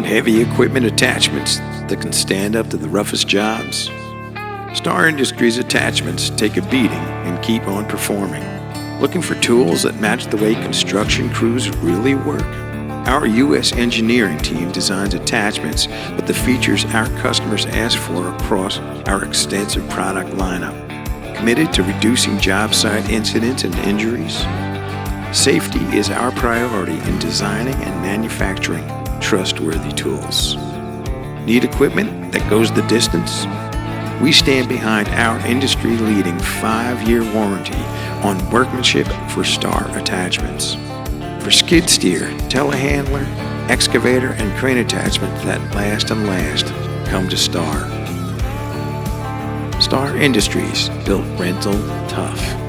Want heavy equipment attachments that can stand up to the roughest jobs? Star Industries attachments take a beating and keep on performing. Looking for tools that match the way construction crews really work? Our U.S. engineering team designs attachments with the features our customers ask for across our extensive product lineup. Committed to reducing job site incidents and injuries? Safety is our priority in designing and manufacturing trustworthy tools. Need equipment that goes the distance? We stand behind our industry-leading 5-year warranty on workmanship for Star attachments. For skid steer, telehandler, excavator, and crane attachments that last and last, come to Star. Star Industries, built rental tough.